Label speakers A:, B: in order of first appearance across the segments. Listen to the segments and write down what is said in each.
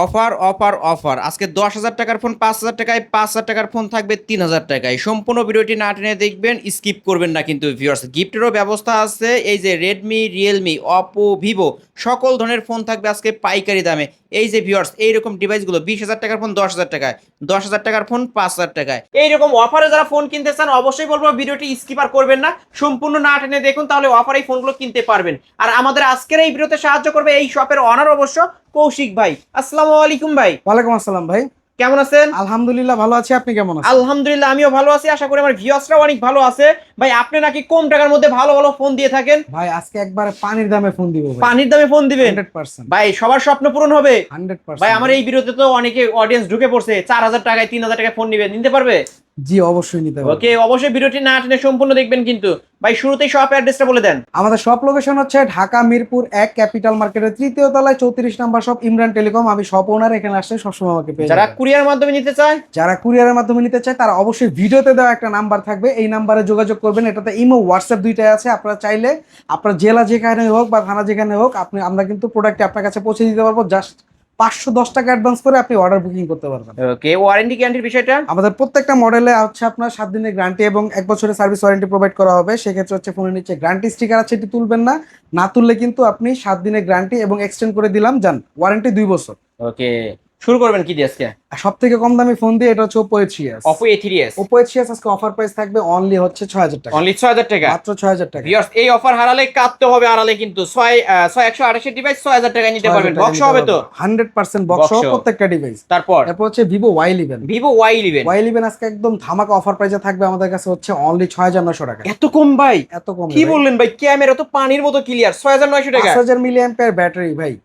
A: Offer offer offer আজকে 10,000 টাকার phone 5,000 টাকায়, 5,000 টাকার ফোন থাকবে 3,000 টাকায়। সম্পূর্ণ ভিডিওটি না টেনে দেখবেন, স্কিপ করবেন না কিন্তু ভিউয়ার্স। গিফটেরও ব্যবস্থা আছে। এই যে রেডমি, রিয়েলমি, অপো, ভিভো সকল ধরনের ফোন থাকবে আজকে পাইকারি দামে। এই যে ভিউয়ার্স, এইরকম ডিভাইসগুলো 20,000 টাকার ফোন 10,000 টাকায়, 10,000 টাকার ফোন 5,000 টাকায়। এইরকম অফারে যারা ফোন কিনতে চান অবশ্যই বলবো ভিডিওটি স্কিপ আর করবেন না, সম্পূর্ণ না টেনে দেখুন, তাহলে অফারে এই ফোনগুলো কিনতে পারবেন। আর আমাদের আজকের এই ভিডিওতে সাহায্য করবে এই শপের অনার অবশ্য কৌশিক ভাই। আসসালামু আলাইকুম ভাই।
B: ওয়ালাইকুম আসসালাম ভাই।
A: কেমন আছেন?
B: আলহামদুলিল্লাহ ভালো আছি, আপনি কেমন আছেন?
A: আলহামদুলিল্লাহ আমিও ভালো আছি, আশা করি আমার ভিউয়ার্সরাও অনেক ভালো আছে। ভাই আপনি নাকি কম টাকার মধ্যে ভালো ভালো ফোন দিয়ে থাকেন।
B: ভাই আজকে একবারে পানির দামে ফোন দিব ভাই।
A: পানির দামে ফোন দিবেন?
B: 100%।
A: ভাই সবার স্বপ্ন পূরণ হবে।
B: 100%।
A: ভাই আমার এই ভিডিওতে তো অনেকে অডিয়েন্স ঢুকে পড়ছে, 4,000 টাকায় 3,000 টাকায় ফোন নিবেন, নিতে পারবে?
B: জি অবশ্যই নিতে পারবো।
A: ওকে, অবশ্যই ভিডিওটি না টেনে সম্পূর্ণ দেখবেন কিন্তু। ভাই শুরুতেই শপ অ্যাড্রেসটা বলে দেন।
B: আমাদের শপ লোকেশন হচ্ছে ঢাকা মিরপুর 1 ক্যাপিটাল মার্কেটের 3য় তলায় 34 নাম্বার শপ, ইমরান টেলিকম। আমি শপ ওনার, এখানে আসলে সবসময় আমাকে পেয়ে
A: যারা
B: যাবেন।
A: কুরিয়ার মাধ্যমে নিতে চায়,
B: যারা কুরিয়ারের মাধ্যমে নিতে চায় তারা অবশ্যই ভিডিওতে দেওয়া একটা নাম্বার থাকবে, এই নাম্বারে যোগাযোগ করবেন। এটাতে ইমো হোয়াটসঅ্যাপ দুইটাই আছে। আপনারা চাইলে আপনার জেলা যেখানে হোক বা থানা যেখানে হোক, আমরা কিন্তু প্রোডাক্টটি আপনার কাছে পৌঁছে দিতে পারবো। জাস্ট 510 টাকা অ্যাডভান্স করে আপনি অর্ডার বুকিং করতে পারবেন।
A: ওকে, ওয়ারেন্টি গ্যারান্টির বিষয়টা?
B: আমাদের প্রত্যেকটা মডেলে হচ্ছে আপনার 7 দিনের গ্যারান্টি এবং 1 বছরের সার্ভিস ওয়ারেন্টি প্রোভাইড করা হবে। সেক্ষেত্রে হচ্ছে ফোনের নিচে গ্যারান্টি স্টিকার আছে, এটি তুলবেন না। না তুললে কিন্তু আপনি 7 দিনের গ্যারান্টি এবং এক্সটেন্ড করে দিলাম যান, ওয়ারেন্টি 2 বছর।
A: ওকে, শুরু করবেন কি দিয়ে আজকে?
B: সব থেকে কম দামি ফোন দিয়ে এটা হচ্ছে Oppo A3s।
A: Oppo A3s।
B: Oppo A3s আজকে অফার প্রাইস থাকবে অনলি হচ্ছে 6,000 টাকা।
A: অনলি 6,000 টাকা,
B: মাত্র 6,000 টাকা।
A: ভিউয়ার্স এই অফার হারালে কাটতে হবে, আড়ালে কিন্তু 128 ডিভাইস 6,000 টাকায় নিতে পারবেন। বক্স হবে তো?
B: 100% বক্স সহ প্রত্যেকটা ডিভাইস।
A: তারপর
B: এরপর হচ্ছে Vivo Y11।
A: Vivo Y11।
B: Y11 আজকে একদম ধামাকা অফার প্রাইসে থাকবে আমাদের কাছে হচ্ছে অনলি 6,900 টাকা।
A: এত কম ভাই?
B: এত কম
A: কি বললেন ভাই, ক্যামেরা তো পানির মতো ক্লিয়ার, 6,900 টাকা।
B: 5,000 মিলিঅ্যাম্পিয়ার ব্যাটারি ভাই।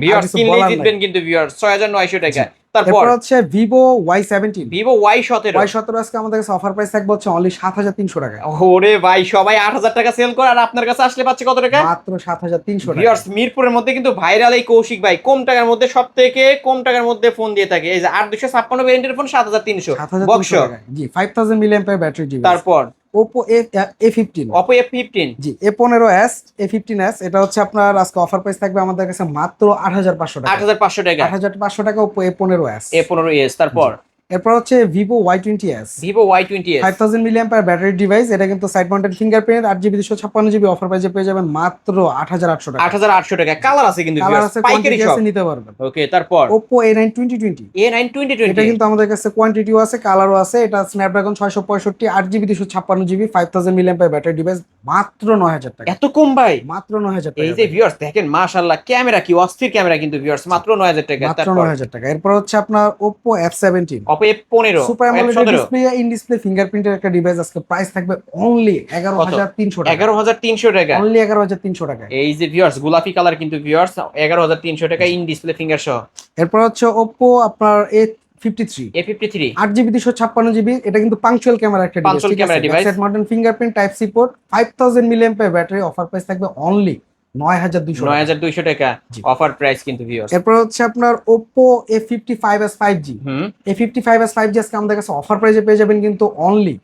A: ভিউয়ার্স
B: কিছু
A: কিনলেই
B: বলার
A: জিতবেন
B: নাই।
A: কিন্তু ভিউয়ার্স, 6,900 টাকা। তারপর
B: এরপর হচ্ছে Vivo Y17।
A: Vivo Y17।
B: Y17 আজকে আমাদের কাছে অফার প্রাইস থাকবে হচ্ছে অনলি 7,300 টাকা।
A: ওরে ভাই, সবাই 8,000 টাকা সেল করে আর আপনার কাছে আসলে পাচ্ছে কত টাকা?
B: মাত্র 7,300 টাকা।
A: ভিউয়ার্স মিরপুরের মধ্যে কিন্তু ভাইরাল এই কৌশিক ভাই কম টাকার মধ্যে, সব থেকে কম টাকার মধ্যে ফোন দিয়ে থাকে। এই যে 8,256 ভেরিয়েন্টের ফোন 7,300 বক্স।
B: 7,300 টাকা। জি 5,000 মিলিঅ্যাম্পিয়ার ব্যাটারি ডিভাইস।
A: তারপর
B: Oppo A15।
A: Oppo F15।
B: জি A15s, A15s এটা হচ্ছে আপনার আজকে অফার প্রাইস থাকবে আমাদের কাছে মাত্র 8,500 টাকা।
A: 8,500 টাকা।
B: 8,500 টাকা Oppo A15s।
A: A15s। তারপর
B: এরপর হচ্ছে Vivo Y20s।
A: Vivo Y20s।
B: 5,000 milliampere battery device. এটা কিন্তু side mounted fingerprint, 8GB 256GB offer প্রাইসে পেয়ে যাবেন মাত্র 8,800 টাকা।
A: 8,800 টাকা। কালার আছে কিন্তু
B: কালার আছে,
A: পাইকারি
B: কোয়ান্টিটি
A: সব।
B: আছে, নিতে পারবেন।
A: ওকে, তারপর
B: Oppo A9 2020।
A: A9 2020।
B: এটা কিন্তু আমাদের কাছে কোয়ান্টিটিও আছে, কালারও আছে। এটা Snapdragon 665, 8GB 256GB, 5,000 milliampere battery device, মাত্র 9,000 টাকা।
A: এত কম ভাই?
B: মাত্র 9,000 টাকা।
A: এই যে ভিউয়ার্স দেখেন, মাশাআল্লাহ ক্যামেরা কি অস্থির ক্যামেরা কিন্তু ভিউয়ার্স, মাত্র 9,000 টাকা।
B: মাত্র
A: তারপর
B: 9,000 টাকা। এরপর হচ্ছে আপনার Oppo F17।
A: Oppo F15,
B: super AMOLED
A: F17।
B: Display, in display ফিঙ্গারপ্রিন্টের একটা ডিভাইস। আজকে প্রাইস থাকবে অনলি 11,300 টাকা।
A: 11,300 টাকা।
B: অনলি 11,300 টাকা।
A: এই যে ভিউয়ার্স গোলাপি কালার কিন্তু ভিউয়ার্স, 11,300 টাকা ইন ডিসপ্লে ফিঙ্গার সহ।
B: এরপর হচ্ছে Oppo আপনার A53।
A: A53।
B: 8GB 256GB, এটা কিন্তু পাংচুয়াল ক্যামেরা একটা device.
A: Punctual camera device।
B: Set model fingerprint, type C port, 5,000 milliampere battery. Offer price থাকবে অনলি 9,200 টাকা।
A: 9,200 টাকা অফার প্রাইস কিন্তু ভিউয়ার্স।
B: এরপর হচ্ছে আপনার Oppo A55s 5G। A55s 5G আজকে আমাদের কাছে অফার প্রাইসে পেয়ে যাবেন কিন্তু অনলি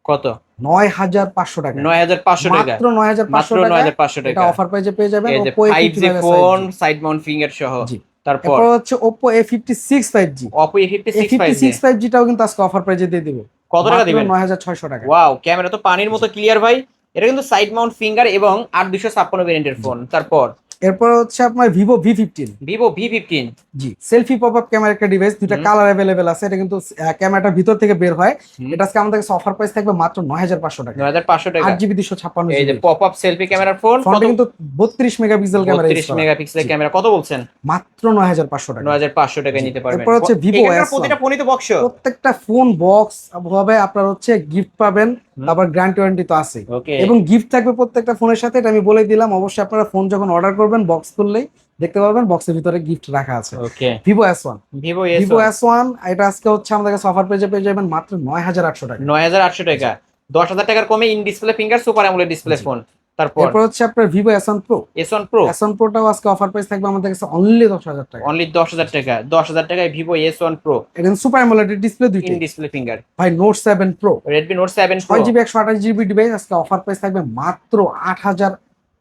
A: কত?
B: 9,500 টাকা।
A: 9,500 টাকা।
B: মাত্র 9,500
A: মাত্র
B: টাকা।
A: 9,500 টাকা।
B: এটা অফার প্রাইসে পেয়ে যাবেন
A: এই যে
B: Oppo
A: 5G
B: A55s
A: phone
B: 5G।
A: Side Mount finger সহ।
B: জি।
A: তারপর
B: এরপর হচ্ছে Oppo A56 5G।
A: Oppo A56 5G।
B: A56 5G টাও কিন্তু আজকে অফার প্রাইসে দিয়ে দিব।
A: কত টাকা দিবেন?
B: 9,600 টাকা।
A: ওয়াও, ক্যামেরা তো পানির মতো ক্লিয়ার ভাই। এটা কিন্তু সাইড মাউন্ট ফিঙ্গার এবং 8,256 ভেরিয়েন্টের ফোন। তারপর
B: এরপর হচ্ছে আপনার Vivo V15।
A: Vivo V15।
B: জি সেলফি পপআপ ক্যামেরা একটা ডিভাইস, দুটো কালার अवेलेबल আছে। এটা কিন্তু ক্যামেরাটা ভিতর থেকে বের হয়। এটা আজকে আমাদের কাছে অফার প্রাইস থাকবে মাত্র 9,500 টাকা।
A: 9,500 টাকা।
B: 8GB 256GB।
A: এই যে পপ আপ সেলফি ক্যামেরার ফোন,
B: ফোনটা কিন্তু 32 মেগাপিক্সেল ক্যামেরা।
A: 32 মেগাপিক্সেলের ক্যামেরা। কত বলছেন?
B: মাত্র 9,500 টাকা।
A: 9,500 টাকায় নিতে পারবেন।
B: এরপর হচ্ছে Vivo
A: এখানকার
B: S1।
A: প্রতিটা ফোনই তো বক্স।
B: প্রত্যেকটা ফোন বক্স হবে, আপনার হচ্ছে গিফট পাবেন, তারপর গ্যারান্টি ওয়ারেন্টি তো আছে
A: ওকে।
B: এবং গিফট থাকবে প্রত্যেকটা ফোনের সাথে। এটা আমি বলে দিলাম। অবশ্যই আপনারা ফোন যখন অর্ডার করবেন বক্স খুললেই দেখতে পারবেন বক্সের ভিতরে গিফট রাখা আছে।
A: ওকে।
B: Vivo S1।
A: Vivo
B: Vivo
A: S1।
B: S1 এটা আজকে হচ্ছে আমাদের কাছে অফার পেজে পেয়ে যাবেন মাত্র 9,800 টাকা।
A: 9,800 টাকা। 10,000 টাকার কমে in display finger super AMOLED display phone. তারপর
B: এরপর হচ্ছে আপনার Vivo S1 Pro।
A: S1 Pro।
B: S1 Pro টাও আজকে অফার প্রাইস থাকবে আমাদের কাছে অনলি 10,000 টাকা।
A: অনলি 10,000 টাকা। 10,000 টাকায় Vivo S1 Pro
B: এটা সুপার অ্যামোলেড ডিসপ্লে
A: ইন
B: দুইটাই।
A: Display finger.
B: ভাই Note 7 Pro।
A: Redmi Note 7 Pro।
B: 6GB 128GB device আজকে অফার প্রাইস থাকবে মাত্র 8,500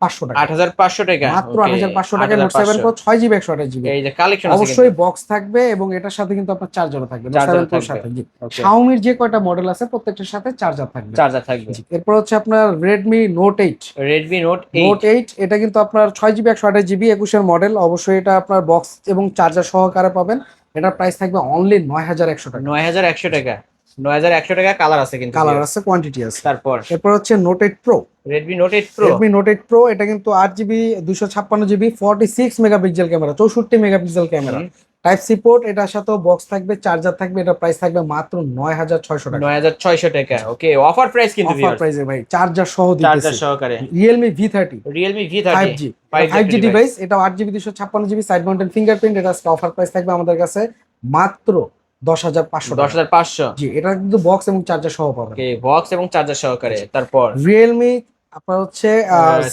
B: 8500 টাকা,
A: 8500 টাকা,
B: মাত্র
A: ওকে
B: 8500 টাকায় নোট 7 প্রো 6GB 128GB।
A: এই যে কালেকশন আছে
B: অবশ্যই বক্স থাকবে এবং এটার সাথে কিন্তু আপনার চার্জারও থাকবে নোট
A: চার্জার
B: 7 প্রোর
A: থাকবে,
B: সাথে। জি,
A: ওকে
B: Xiaomi যে কয়টা মডেল আছে প্রত্যেকটার সাথে চার্জার থাকবে।
A: চার্জার থাকবে।
B: জি, এরপর হচ্ছে আপনার Redmi Note 8।
A: Redmi Note
B: note
A: 8
B: 8 এটা কিন্তু আপনার 6GB 128GB 21 এর মডেল। অবশ্যই এটা আপনার বক্স এবং চার্জার সহকারে পাবেন। এটার প্রাইস থাকবে অনলি 9100 টাকা।
A: 9100 টাকা, 9100 টাকা। কালার আছে কিন্তু,
B: কালার আছে, কোয়ান্টিটি আছে।
A: তারপর
B: এরপর হচ্ছে note 8 pro.
A: Redmi Note 8 Pro,
B: Redmi Note 8 Pro এটা কিন্তু 8GB 256GB 46 megapixel camera, 64 megapixel camera, type C port. এটার সাথেও বক্স থাকবে, চার্জার থাকবে। এটা প্রাইস থাকবে মাত্র 9600 টাকা।
A: 9600 টাকা, ওকে অফার প্রাইস কিন্তু
B: অফার প্রাইসে ভাই, চার্জার সহ
A: চার্জার
B: দিতেছি।
A: সহকারে
B: Realme V30,
A: Realme V30
B: 5G 5G device, এটা 8GB 256GB side mounted fingerprint. এটা আজকে অফার প্রাইস থাকবে আমাদের কাছে মাত্র 10500 টাকা।
A: 10500,
B: জি, এটা কিন্তু বক্স এবং চার্জার সহ পাবেন।
A: ওকে বক্স এবং চার্জার সহকারে। তারপর
B: রিয়েলমি আপনার হচ্ছে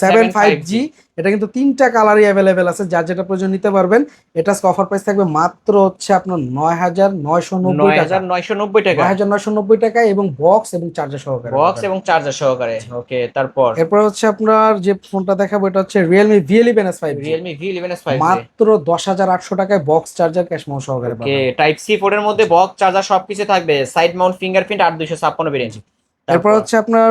B: 7
A: 7
B: 5G, এটা কিন্তু তিনটা কালারই অ্যাভেলেবেল আছে, যার যেটা প্রয়োজন নিতে পারবেন। এটা অফার প্রাইস থাকবে মাত্র হচ্ছে আপনার 9990 টাকা।
A: 9990 টাকা,
B: 9990 টাকা এবং বক্স এবং চার্জার সহকারে
A: বক্স
B: পাবেন।
A: এবং চার্জার সহকারে, ওকে তারপর
B: এরপর হচ্ছে আপনার যে ফোনটা দেখাবো এটা হচ্ছে Realme V11s 5G,
A: Realme V11s 5G,
B: মাত্র 10800 টাকায় বক্স চার্জার ক্যাশ মাউন্ট সহকারে
A: ওকে
B: পাবেন।
A: টাইপ সি পোর্ট এর মধ্যে বক্স চার্জার সবকিছু থাকবে, সাইড মাউন্ট ফিঙ্গারপ্রিন্ট 8256 ভেরিয়েন্ট।
B: এরপর হচ্ছে আপনার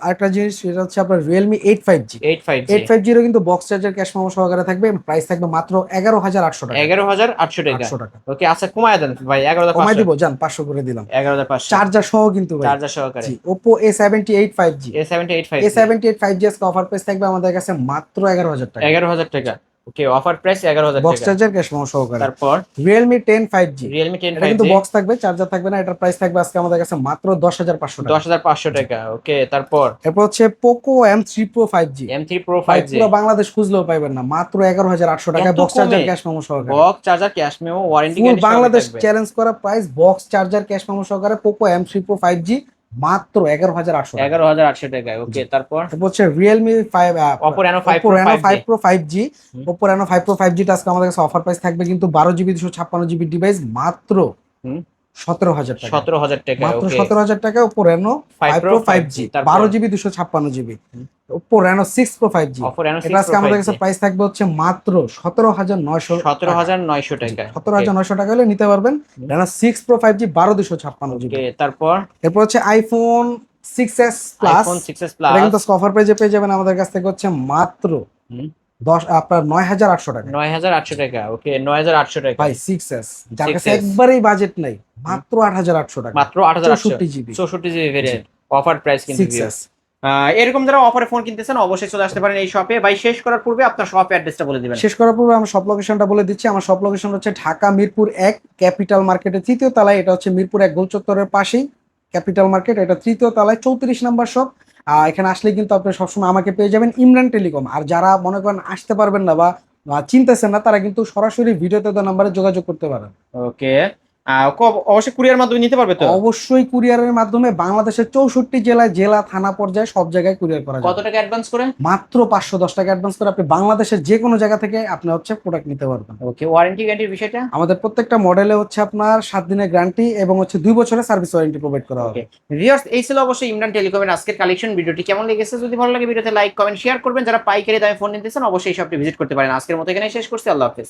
B: আরেকটা জিনিস, সেটা হচ্ছে আপনার Realme 8 5G।
A: 85G
B: 8 5G এরও কিন্তু বক্স চার্জার ক্যাশ মেমো সহকারে থাকবে। প্রাইস থাকবে মাত্র 11800 টাকা।
A: 11800 টাকা,
B: 800 টাকা
A: ওকে আচ্ছা কমায় দেন ভাই,
B: কমাই
A: 11500,
B: দিব, জান 500 করে দিলাম
A: 11500
B: চার্জার সহ কিন্তু ভাই।
A: চার্জার সহকারে।
B: জি, Oppo A78 5G,
A: A78 5G,
B: A78 5G এর অফার প্রাইস থাকবে আমাদের কাছে মাত্র 11000 টাকা।
A: 11000 টাকা, ওকে অফার প্রাইস 11000
B: বক্স
A: টাকা।
B: চার্জার ক্যাশ মেমো সহকারে।
A: তারপর
B: Realme 10 5G,
A: Realme 10
B: এটা কিন্তু
A: 5G
B: বক্স থাকবে, চার্জার থাকবে না। এটার প্রাইস থাকবে আজকে আমাদের কাছে মাত্র 10500 টাকা।
A: 10500 টাকা, ওকে তারপর
B: এরপর হচ্ছে Poco M3 Pro 5G,
A: M3 Pro
B: ভাই
A: 5G,
B: পুরো বাংলাদেশ খুঁজলেও পাইবেন না, মাত্র 11800 টাকা।
A: এত
B: বক্স চার্জার
A: কমে?
B: ক্যাশ মেমো সহকারে।
A: Box charger cash memo warranty
B: full
A: guarantee
B: Bangladesh challenge করা price, box charger cash memo সহকারে Poco M3 Pro 5G মাত্র 11800 টাকা।
A: 11800 টাকা, ওকে তারপর
B: তারপর হচ্ছে Realme 5
A: Oppo Reno 5
B: Oppo
A: Pro
B: Reno 5
A: 5G,
B: Pro 5G, Oppo Reno 5 Pro 5G টা আজকে আমাদের কাছে অফার প্রাইস থাকবে কিন্তু 12GB 256GB ডিভাইস মাত্র
A: হুম
B: 17000 টাকা।
A: 17000 টাকা,
B: মাত্র
A: ওকে
B: 17000 টাকা Oppo Reno 5 Pro 5G,
A: তারপর
B: 12GB 256GB। Oppo Reno 6 Pro 5G,
A: Oppo Reno 6
B: এটা আজকে
A: Pro
B: আমাদের
A: 5G,
B: কাছে প্রাইস থাকবে হচ্ছে মাত্র 17900
A: 17900 টাকা,
B: 17900 টাকা হলে নিতে পারবেন Reno 6 Pro 5G 12256GB।
A: ওকে তারপর
B: এরপর হচ্ছে iPhone 6s Plus,
A: iPhone 6s
B: এটা
A: Plus
B: কিন্তু অফার প্রাইসে পেয়ে যাবেন আমাদের কাছ থেকে হচ্ছে মাত্র 9800 টাকা।
A: 9800 টাকা, ওকে 9800 টাকা,
B: ভাই 6s যার কাছে
A: 6s
B: একবারেই বাজেট নাই, মাত্র 8800 টাকা,
A: মাত্র 8800,
B: 64GB
A: 64GB variant, offer price কিন্তু
B: 6s।
A: এরকম যারা অফারে ফোন কিনতেছেন অবশ্যই চলে আসতে পারেন এই শপে। ভাই শেষ করার পূর্বে আপনার শপ অ্যাড্রেসটা বলে দিবেন।
B: শেষ করার পূর্বে আমার শপ লোকেশনটা বলে দিচ্ছি। আমার শপ লোকেশন হচ্ছে ঢাকা মিরপুর 1 ক্যাপিটাল মার্কেটের 3য় তলায়। এটা হচ্ছে মিরপুর 1 গোল চত্বরের পাশেই ক্যাপিটাল মার্কেট, এটা 3য় তলায় 34 নাম্বার শপ। এখানে আসলে কিন্তু আপনি সবসময় আমাকে পেয়ে যাবেন, ইমরান টেলিকম। আর যারা মনে করেন আসতে পারবেন না বা চিনতেছেন না, তারা কিন্তু সরাসরি ভিডিওতে দেওয়া নাম্বারে যোগাযোগ করতে পারেন।
A: ওকে অবশ্যই কুরিয়ার মাধ্যমে নিতে পারবে তো?
B: অবশ্যই কুরিয়ারের মাধ্যমে বাংলাদেশের 64 জেলায়, জেলা থানা পর্যায়ে সব জায়গায় কুরিয়ার করা
A: কত
B: যাবে।
A: টাকা অ্যাডভান্স করে?
B: মাত্র 510 টাকা অ্যাডভান্স করে আপনি বাংলাদেশের যে কোনো জায়গা থেকে আপনি হচ্ছে প্রোডাক্ট নিতে পারবেন।
A: ওকে ওয়ারেন্টি গ্যারান্টির বিষয়টা?
B: আমাদের প্রত্যেকটা মডেলে হচ্ছে আপনার 7 দিনের গ্যারান্টি এবং হচ্ছে 2 বছরের সার্ভিস ওয়ারেন্টি প্রোভাইড করা হবে।
A: ভিউয়ার্স এই ছিল অবশ্যই ইমরান টেলিকমের আজকের কালেকশন। ভিডিওটি কেমন লেগেছে যদি ভালো লাগে ভিডিওতে লাইক কমেন্ট শেয়ার করবেন। যারা পাইকারি দামে ফোন নিতেছেন অবশ্যই এই শপটি ভিজিট করতে পারেন। আজকের মতো এখানে শেষ করছি, আল্লাহ হাফেজ।